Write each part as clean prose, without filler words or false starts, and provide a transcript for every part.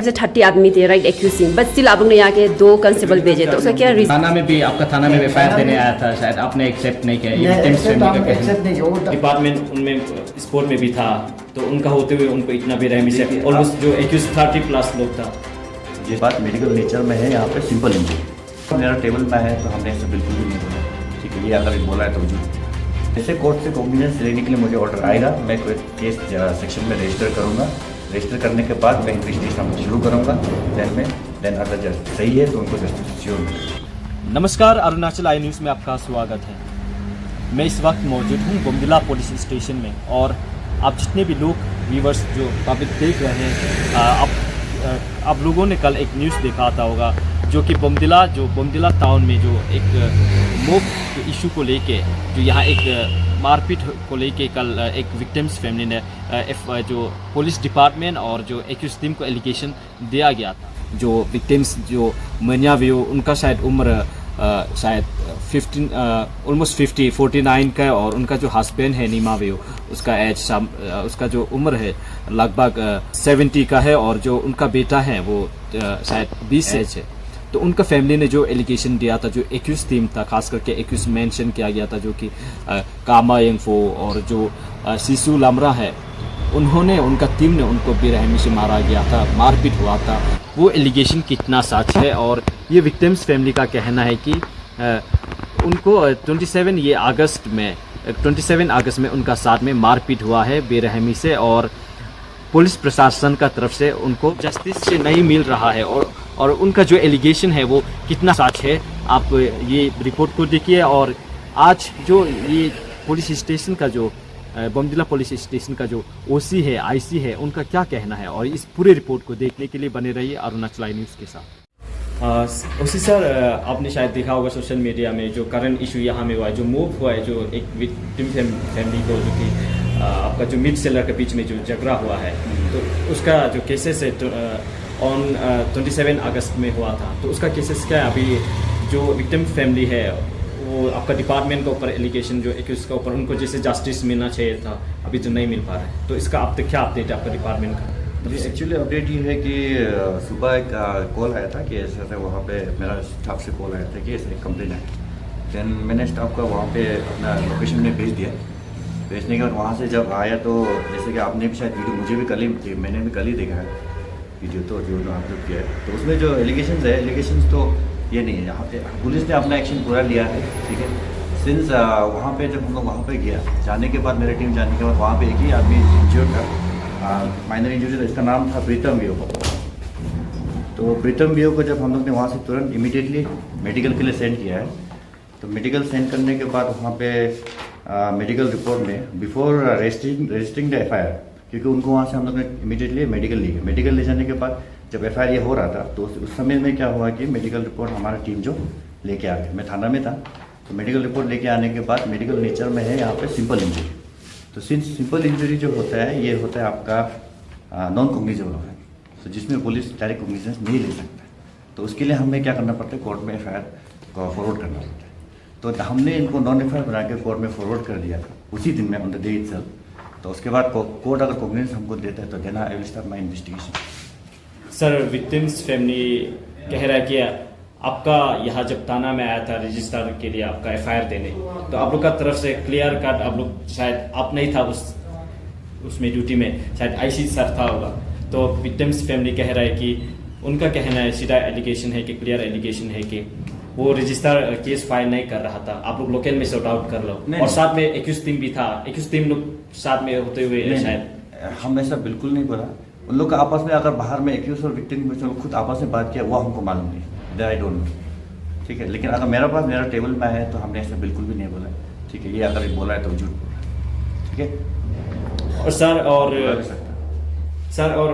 से 30 आदमी थे, राइट, एक्यूजिंग, बट स्टिल आप लोग ने यहाँ के 2 कांस्टेबल भेजे, तो उसका क्या रीजन? थाना में भी आपका थाना में भी फायर देने आया था, शायद आपने एक्सेप्ट नहीं किया। ये विक्टिम्स फैमिली का कहना, डिपार्टमेंट उनमें स्पोर्ट में भी था, तो उनका होते हुए उनको इतना बेरहमी से ऑलमोस्ट जो एक्यूज 30+ लोग था। ये बात मेडिकल नेचर में है, यहाँ पे सिंपल इंजरी मेरा टेबल में है, तो हमने ऐसा बिल्कुल भी नहीं बोला। ठीक है, ये अगर बोला है तो जैसे कोर्ट से कॉन्फिडेंस लेने के लिए मुझे ऑर्डर आएगा, मैं कोई केस सेक्शन में रजिस्टर करूँगा। रजिस्टर करने के बाद मैं इन्वेस्टिगेशन शुरू करूँगा। देन अगर जस्ट सही है तो उनको जस्टिस श्योर मिलेगा। नमस्कार, अरुणाचल आई न्यूज़ में आपका स्वागत है। मैं इस वक्त मौजूद हूँ बोमडिला पुलिस स्टेशन में, और आप जितने भी लोग व्यूवर्स जो पब्लिक देख रहे हैं, आप लोगों ने कल एक न्यूज़ देखा आता होगा, जो कि बोमडिला टाउन में जो एक मोब इशू को लेके, जो यहाँ एक मारपीट को लेके कल एक विक्टिम्स फैमिली ने जो पुलिस डिपार्टमेंट और जो एक्यूज टीम को एलिगेशन दिया गया था। जो विक्टिम्स जो मनिया व्यू, उनका शायद उम्र शायद 50 49 का, और उनका जो हस्बैंड है नीमा व्यू, उसका एज उसका जो उम्र है लगभग 70 का है, और जो उनका बेटा है वो शायद 20 एज है। तो उनका फैमिली ने जो एलिगेशन दिया था, जो एक्यूज टीम था, खास करके एक्यूज मेंशन किया गया था, जो कि कामा यंगफो और जो सिसु लामरा है, उन्होंने उनका टीम ने उनको बेरहमी से मारा गया था, मारपीट हुआ था। वो एलिगेशन कितना सच है, और ये विक्टिम्स फैमिली का कहना है कि उनको 27 अगस्त में उनका साथ में मारपीट हुआ है बेरहमी से, और पुलिस प्रशासन का तरफ से उनको जस्टिस से नहीं मिल रहा है, और उनका जो एलिगेशन है वो कितना सच है, आप ये रिपोर्ट को देखिए। और आज जो ये पुलिस स्टेशन का जो बोमडिला पुलिस स्टेशन का जो ओसी है, आईसी है, उनका क्या कहना है, और इस पूरे रिपोर्ट को देखने के लिए बने रहिए अरुणाचल आई न्यूज़ के साथ। ओसी सर, आपने शायद देखा होगा सोशल मीडिया में जो करंट इशू यहाँ में हुआ है, जो मूव हुआ है, जो एक विक्टिम फैमिली को, जो कि आपका जो मिड सेलर के बीच में जो झगड़ा हुआ है, तो उसका जो केसेस है ऑन 27 अगस्त में हुआ था, तो उसका केसेस क्या है? अभी जो विक्टिम फैमिली है वो आपका डिपार्टमेंट के ऊपर एलिगेशन, जो एक्यूज के ऊपर उनको जैसे जस्टिस मिलना चाहिए था, अभी तो नहीं मिल पा रहा है, तो इसका अब तक क्या अपडेट है आपका डिपार्टमेंट का? एक्चुअली अपडेट ये है कि सुबह एक कॉल आया था कि ऐसा वहाँ पे मेरा स्टाफ से कॉल आया था कि ऐसे कंप्लेन है। देन मैंने स्टाफ का वहाँ पे अपना लोकेशन में भेज दिया। भेजने के बाद वहाँ से जब आया, तो जैसे कि आपने भी शायद वीडियो, मुझे भी मैंने भी कल ही देखा है वीडियो, तो जो अपलोड किया है, तो उसमें जो एलिगेशंस है, एलिगेशंस तो ये नहीं है। यहाँ पे पुलिस ने अपना एक्शन पूरा लिया है, ठीक है। सिंस वहाँ पे जब हम लोग वहाँ पे गया, जाने के बाद मेरी टीम जाने के बाद वहाँ पे एक ही आदमी इंजर्ड था, माइनर इंजरी, इसका नाम था प्रीतम व्यू। तो प्रीतम व्यू को जब हम लोग ने वहाँ से तुरंत इमीडिएटली मेडिकल के लिए सेंड किया है, तो मेडिकल सेंड करने के बाद वहाँ पे मेडिकल रिपोर्ट में बिफोर रजिस्टरिंग द FIR, क्योंकि उनको वहाँ से हम लोग ने इमीडिएटली मेडिकल ली। मेडिकल ले जाने के बाद जब FIR ये हो रहा था, तो उस समय में क्या हुआ कि मेडिकल रिपोर्ट हमारा टीम जो लेके आ गई, मैं थाना में था, तो मेडिकल रिपोर्ट लेके आने के बाद मेडिकल नेचर में है यहाँ पे सिंपल इंजरी। तो सिंपल इंजरी जो होता है, ये होता है आपका नॉन कॉग्निजेबल ऑफेंस, तो जिसमें पुलिस डायरेक्ट कॉग्निजेंस नहीं ले सकता। तो उसके लिए हमें क्या करना पड़ता है, कोर्ट में FIR को फॉरवर्ड करना पड़ता है। तो हमने इनको नॉन FIR बना के कोर्ट में फॉरवर्ड कर दिया था उसी दिन में, ऑन द डे इटसेल्फ। तो उसके बाद कोर्ट अगर कॉग्निजेंस हमको देता है, तो देना I will start my investigation. Sir, victims family कह रहा है कि आपका यहाँ जब थाना में आया था रजिस्टर के लिए आपका FIR देने, तो आप लोग का तरफ से क्लियर कट, आप लोग शायद आप नहीं था उसमें ड्यूटी में, शायद IC सर था होगा। तो विक्टिम्स फैमिली कह रहा है कि उनका कहना है, सीधा एलिगेशन है कि क्लियर एलिगेशन है कि वो रजिस्टर केस फाइल नहीं कर रहा था, आप लोग लोकल में सॉर्ट आउट कर लो, और साथ में एक्यूज टीम भी था, एक्यूज टीम लोग साथ में होते हुए शायद। हम ऐसा बिल्कुल नहीं बोला। उन लोग का आपस में अगर बाहर में एक्यूज और विक्टिम खुद आपस में बात किया, वो हमको मालूम नहीं, आई डोंट नो, ठीक है। लेकिन अगर मेरा टेबल में है, तो हमने ऐसा बिल्कुल भी नहीं बोला, ठीक है। ये अगर बोला है तो झूठ बोला, ठीक है। और सर और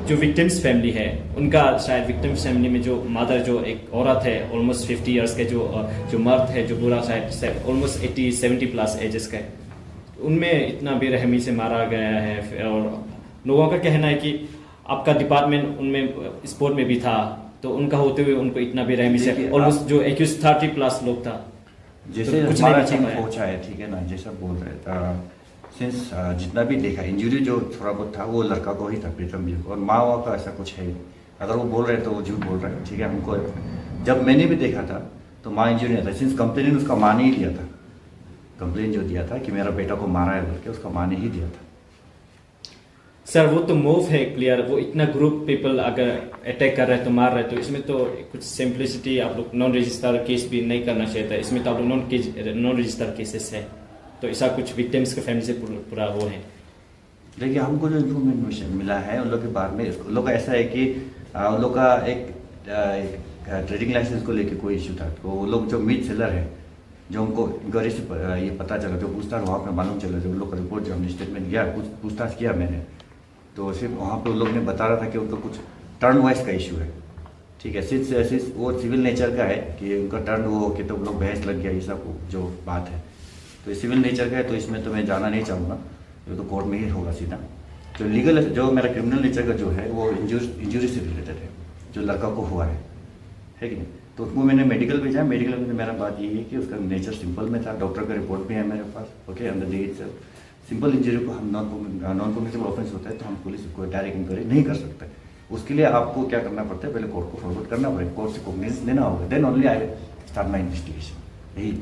जो विक्टिम्स फैमिली है, उनका शायद विक्टिम्स फैमिली में जो मदर, जो एक औरत है ऑलमोस्ट 50 ईयर्स के, जो मर्द है, जो पूरा शायद ऑलमोस्ट 70+ एजेस का है, उनमें इतना बेरहमी से मारा गया है। और लोगों का कहना है कि आपका डिपार्टमेंट उनमें स्पोर्ट में भी था, तो उनका होते हुए उनको इतना बेरहमी से ऑलमोस्ट जो 30+ लोग था, जैसे तो कुछ हमारा नहीं टीम पहुंचा है, ठीक है ना, जैसा बोल रहे था सिंस जितना भी देखा इंजरी जो थोड़ा बहुत था वो लड़का को ही था, प्रीतम भी, और माँ वाँ का ऐसा कुछ है ही। अगर वो बोल रहे तो वो झूठ बोल रहे हैं, ठीक है। हमको जब मैंने भी देखा था तो माँ इंजरी नहीं था, सिंस कंप्लेन उसका माँ ने ही दिया था। कंप्लेन जो दिया था कि मेरा बेटा को मारा है बोल के, उसका माँ ने ही दिया था। सर वो तो मूव है क्लियर, वो इतना ग्रुप पीपल अगर अटैक कर रहे हैं तो मार रहे हैं, तो इसमें तो कुछ सिंप्लिसिटी आप लोग नॉन रजिस्टर केस भी नहीं करना चाहिए था। इसमें तो आप लोग नॉन रजिस्टर केसेस है, तो ऐसा कुछ विक्टिम्स के फैमिली से पूरा वो है। देखिए हमको जो इन्फॉर्मेशन मिला है उन लोग के बारे में, उन लोग का ऐसा है कि उन लोग का एक ट्रेडिंग लाइसेंस को लेके कोई इशू था। तो वो लोग जो मीट सेलर है, जो उनको इंक्वायरी से ये पता चला, जो पूछताछ वहाँ पर मालूम चला, जो उन लोग का रिपोर्ट जो हमने स्टेटमेंट किया, पूछताछ किया मैंने, तो सिर्फ वहाँ पे उन लोग ने बता रहा था कि उनको कुछ टर्न वाइज का इशू है, ठीक है। सिर्फ वो सिविल नेचर का है कि उनका टर्न वो कि तो लोग बहस लग गया, ये सब जो बात है। तो ये सिविल नेचर का है, तो इसमें तो मैं जाना नहीं चाहूँगा, ये तो कोर्ट में ही होगा सीधा। जो लीगल जो मेरा क्रिमिनल नेचर का जो है वो इंजरी से रिलेटेड है, जो लड़का को हुआ है कि नहीं। तो उसको मैंने मेडिकल भेजा, मेडिकल में मेरा बात यही है कि उसका नेचर सिंपल में था, डॉक्टर का रिपोर्ट भी है मेरे पास, okay. Under the age simple injury को हम नॉन कॉग्निटिव ऑफेंस होता है तो हम पुलिस को डायरेक्ट इंक्वायरी नहीं कर सकते। उसके लिए आपको क्या करना पड़ता है, पहले कोर्ट को फॉरवर्ड करना पड़ेगा, कोर्ट से कॉग्निजेंस लेना होगा, then only I start my investigation. यही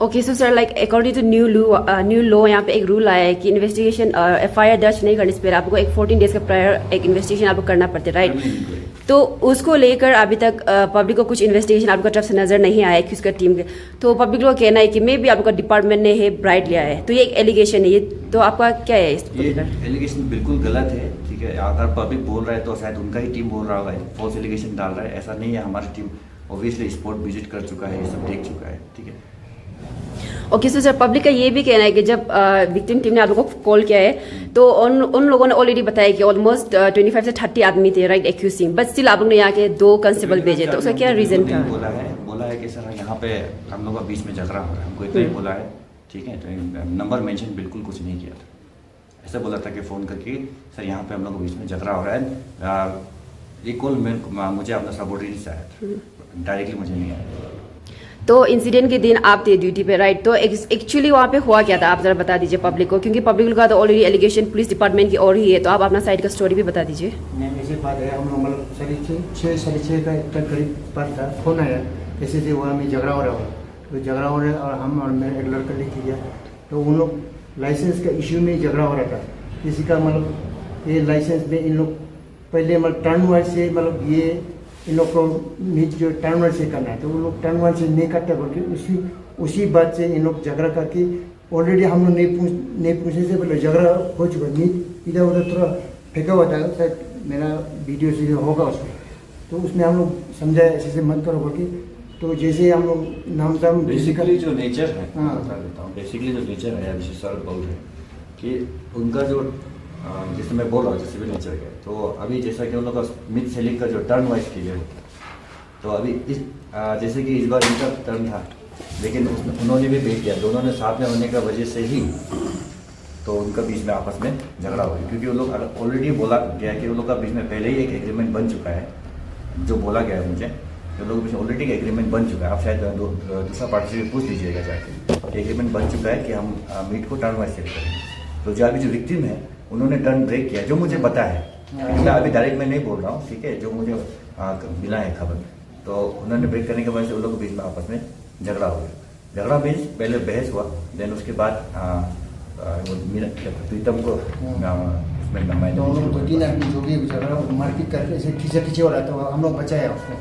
okay so sir, like according to new law यहाँ पे एक रूल आया है कि इन्वेस्टिगेशन FIR दर्ज नहीं करने से पहले आपको एक 14 डेज का प्रायर एक इन्वेस्टिगेशन आपको करना पड़ता है, राइट? तो उसको लेकर अभी तक पब्लिक को कुछ इन्वेस्टिगेशन आपको तरफ से नजर नहीं आया कि उसका टीम के, तो पब्लिक को कहना है कि मे भी आपका डिपार्टमेंट ने है ब्राइट लिया है, तो ये एक एलिगेशन है, ये तो आपका क्या है? ये एलिगेशन बिल्कुल गलत है, ठीक है। अगर पब्लिक बोल रहा है तो शायद उनका ही टीम बोल रहा होगा, फॉल्स एलिगेशन डाल रहा है, ऐसा नहीं है। हमारी टीम ऑब्वियसली स्पॉट विजिट कर चुका है, ये सब देख चुका है, ठीक है। ओके सो सर, पब्लिक का ये भी कहना है कि जब विक्टिम टीम ने आप लोगों को कॉल किया है तो उन लोगों ने ऑलरेडी बताया कि ऑलमोस्ट 25 से 30 आदमी थे, राइट, एक्यूजिंग, बट स्टिल आप लोग ने यहाँ के 2 कांस्टेबल भेजे, तो उसका क्या रीजन था? बोला है कि सर यहाँ पे हम लोग का बीच में झगड़ा हो रहा है, हमको इतना ही बोला है, ठीक है। तो नंबर मेंशन बिल्कुल कुछ नहीं किया था, ऐसा बोला था कि फ़ोन करके सर यहाँ पे हम लोग के बीच में झगड़ा हो रहा है। ये कॉल मुझे अपना सबऑर्डिनेट से आया था, डायरेक्टली मुझे नहीं आया। तो इंसिडेंट के दिन आप थे ड्यूटी पे, राइट? तो एक्चुअली वहाँ पे हुआ क्या था, आप जरा बता दीजिए पब्लिक को, क्योंकि पब्लिक का तो ऑलरेडी एलिगेशन पुलिस डिपार्टमेंट की और ही है, तो आप अपना साइड का स्टोरी भी बता दीजिए। नहीं, ऐसी बात है, हम लोग मतलब 6:30 का तक करीब बात था, फोन आया कैसे थे वहाँ में झगड़ा हो रहा हो, तो झगड़ा हो रहा है, और हम और मेरा एक लड़का लेके गया, तो उन लोग लाइसेंस का इश्यू में झगड़ा हो रहा था। किसी का मतलब ये लाइसेंस में इन लोग पहले मतलब टर्न वाइज से, मतलब ये इन लोग को नीच जो टर्न वाइज से करना है, तो वो लोग टर्न वाइज से नहीं करते बोल के उसी बात से इन लोग झगड़ा करके, ऑलरेडी हम लोग नहीं पूछने से पहले झगड़ा हो चुका, नीच इधर उधर थोड़ा फेंका हुआ था, शायद मेरा वीडियो होगा उसमें, तो उसमें हम लोग समझाए ऐसे मत करो बोल के। तो जैसे हम लोग नाम साम बेसिकली जो नेचर है, हाँ, बता देता हूँ, बेसिकली जो नेचर है जैसे सर बोल रहे हैं कि उनका जो जैसे मैं बोल रहा हूँ सिविल नेचर का, तो अभी जैसा कि उन लोग का मिड सेलिंग का जो टर्न वाइज क्लियर होता है, तो अभी इस जैसे कि इस बार इनका टर्न था, लेकिन उन्होंने भी भेज दिया, दोनों ने साथ में होने का वजह से ही तो उनका बीच में आपस में झगड़ा हो गया, क्योंकि वो लोग ऑलरेडी बोला गया कि उन लोग का बीच में पहले ही एक एग्रीमेंट बन चुका है, जो बोला गया है मुझे, जो लोग बीच में ऑलरेडी एग्रीमेंट बन चुका है। आप शायद दूसरा पार्टी से पूछ लीजिएगा जाके, एग्रीमेंट बन चुका है कि हम मीट को टर्न वाइज सेल करेंगे। तो जो अभी जो विक्टिम है उन्होंने टर्न ब्रेक किया, जो मुझे पता है, मैं अभी डायरेक्ट में नहीं बोल रहा हूँ, ठीक है, जो मुझे मिला है खबर, तो उन्होंने ब्रेक करने के वजह से उन लोग के बीच में आपस में झगड़ा हो गया। झगड़ा मीन्स पहले बहस हुआ, देन उसके बाद प्रीतम को उसमें तीन आदमी जो भी झगड़ा मारपीट करके ऐसे खींचे हो रहा था, हम लोग बचाया उसको।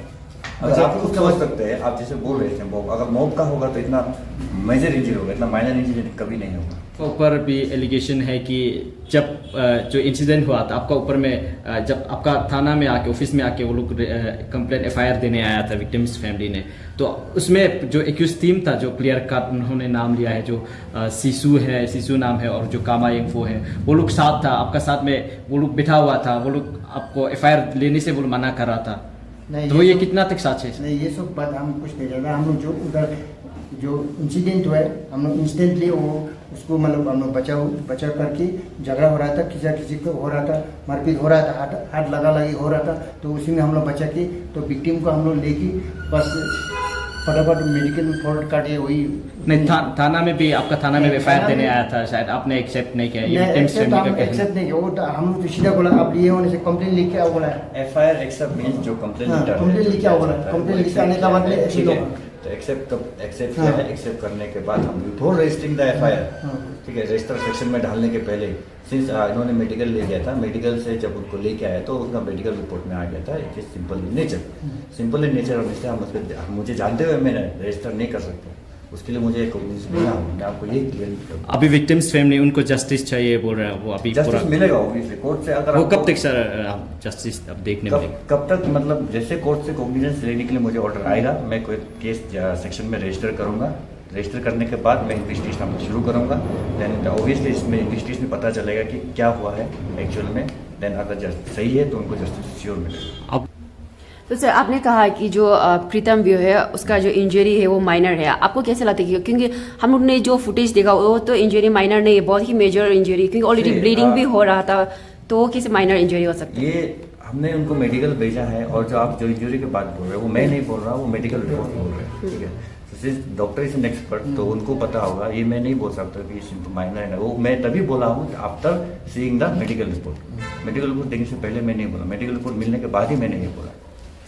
अगर आप कुछ समझ सकते हैं, आप जैसे बोल रहे थे अगर मॉब का होगा तो इतना मेजर इंजरी होगा, इतना माइनर इंजरी कभी नहीं होगा। ऊपर भी एलिगेशन है कि जब जो इंसिडेंट हुआ था आपका ऊपर में, जब आपका थाना में आके ऑफिस में आके वो लोग कंप्लेंट FIR देने आया था विक्टिम्स फैमिली ने, तो उसमें जो एक्यूज टीम था जो क्लियर कट उन्होंने नाम लिया है, जो सिसु नाम है और जो कामा यंगफो है, वो लोग साथ था, आपका साथ में वो लोग बैठा हुआ था, वो लोग आपको FIR लेने से वो लोग मना कर रहा था, तो ये कितना तक सच है? नहीं, ये सब बात हम कुछ नहीं जानते। हम लोग जो उधर जो इंसिडेंट हुआ है, हम लोग इंस्टेंटली वो उसको मतलब हम लोग बचाव करके, झगड़ा हो रहा था, किसी को हो रहा था, मारपीट हो रहा था, हाथ लगा लगी हो रहा था, तो उसी में हम लोग बचा के, तो विक्टिम को हम लोग लेके बस फटाफट मेडिकल रिपोर्ट काटिए वही नहीं थाना में भी आपका थाना में एफआईआर देने आया था शायद आपने एक्सेप्ट नहीं किया ये victims family का कहना एक्सेप्ट नहीं किया वो तो हम तो सीधा बोला आप लिए होने से कंप्लेन लिख के आओ बोला एफआईआर एक्सेप्ट मींस जो कंप्लेन हाँ, कंप्लेन लिख के आओ बोला कंप्लेन लिख के आने का मतलब ऐसे ठीक है लोग तो एक्सेप्ट हाँ। किया है एक्सेप्ट करने के बाद हम बिफोर रजिस्टरिंग द एफआईआर हाँ। ठीक है रजिस्टर सेक्शन में डालने के पहले सिंस इन्होंने मेडिकल ले गया था मेडिकल से जब उनको लेके आया तो उनका मेडिकल रिपोर्ट में आ गया था it is simple in nature और इसलिए हम मुझे जानते हुए मैंने रजिस्टर नहीं कर सकता उसके लिए मुझे एक मिला मैं आपको ये क्लियर अभी विक्टिम्स फैमिली उनको जस्टिस चाहिए बोल रहे हैं वो अभी पूरा जस्टिस मिलेगा ऑब्वियसली कोर्ट से अगर वो आपको- कब तक सर जस्टिस अब देखने मिलेगा कब तक मतलब जैसे कोर्ट से कॉग्निजेंस लेने के लिए मुझे ऑर्डर आएगा मैं कोई केस सेक्शन में रजिस्टर करूंगा रजिस्टर करने के बाद मैं इन्वेस्टिगेशन अपना शुरू करूंगा देन ऑब्वियसली इसमें इन्वेस्टिगेशन में पता चलेगा कि क्या हुआ है एक्चुअल में देन अगर सही है तो उनको जस्टिस श्योर मिलेगा अब तो सर आपने कहा कि जो प्रीतम व्यू है उसका जो इंजरी है वो माइनर है आपको कैसे लगता है क्योंकि हम लोग ने जो फुटेज देखा वो तो इंजरी माइनर नहीं है बहुत ही मेजर इंजरी क्योंकि ऑलरेडी जी, ब्लीडिंग भी हो रहा था तो वो कैसे माइनर इंजरी हो सकता है ये हमने उनको मेडिकल भेजा है और जो आप जो इंजरी के बाद बोल रहे हो वो मैं नहीं बोल रहा वो मेडिकल रिपोर्ट बोल रहे हैं ठीक है डॉक्टर इज एन एक्सपर्ट तो उनको पता होगा ये मैं नहीं बोल सकता कि माइनर है वो मैं तभी बोला हूँ after seeing the medical report देखने से पहले मैं नहीं बोला मेडिकल रिपोर्ट मिलने के बाद ही मैंने ये बोला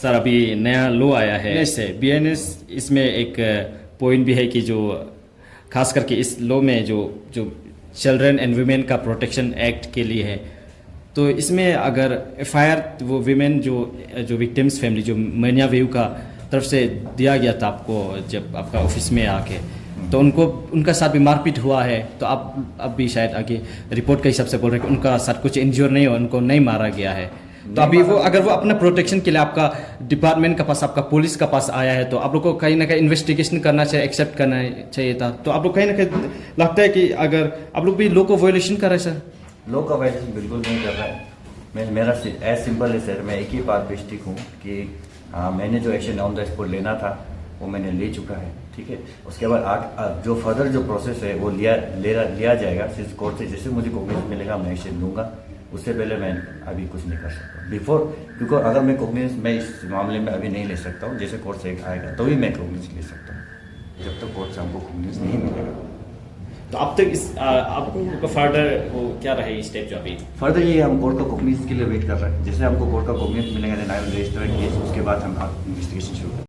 सर अभी नया लॉ आया है इससे बीएनएस इसमें एक पॉइंट भी है कि जो खास करके इस लॉ में जो जो चिल्ड्रन एंड वुमेन का प्रोटेक्शन एक्ट के लिए है तो इसमें अगर एफआईआर वो वीमेन जो विक्टिम्स फैमिली जो मनिया व्यू का तरफ से दिया गया था आपको जब आपका ऑफिस में आके तो उनका साथ भी मारपीट हुआ है तो आप अब भी शायद आगे रिपोर्ट के हिसाब से बोल रहे हैं कि उनका साथ कुछ इंज्योर नहीं हो उनको नहीं मारा गया है तो अभी वो अगर वो अपना प्रोटेक्शन के लिए आपका डिपार्टमेंट के पास आपका पुलिस का पास आया है तो आप लोग को कहीं ना कहीं इन्वेस्टिगेशन करना चाहिए एक्सेप्ट करना चाहिए था तो आप लोग कहीं ना कहीं लगता है कि अगर आप लोग भी लॉ को वायलेशन कर रहे हैं सर लॉ का वायलेशन बिल्कुल नहीं कर रहा है मेरा एज सिंपल है सर मैं एक ही बात पे स्टिक हूँ कि मैंने जो एक्शन ऑन द स्पॉट लेना था वो मैंने ले चुका है ठीक है उसके बाद जो फर्दर जो प्रोसेस है वो लिया जाएगा सिर्फ कोर्ट से जैसे मुझे कॉग्निजेंस मिलेगा मैं एक्शन लूँगा उससे पहले मैं अभी कुछ नहीं कर सकता बिफोर क्योंकि अगर मैं कॉग्निजेंस मैं इस मामले में अभी नहीं ले सकता हूँ जैसे कोर्ट से आएगा तो ही मैं कॉग्निजेंस ले सकता हूँ जब तक कोर्ट से हमको कॉग्निजेंस नहीं मिलेगा तो अब तक इस आपको फर्दर वो क्या रहे स्टेप जो अभी फर्दर ये हम कोर्ट का कॉग्निजेंस के लिए वेट कर रहे हैं जैसे हमको कोर्ट का कॉग्निजेंस मिलेगा then I will register case उसके बाद हम इन्वेस्टिगेशन शुरू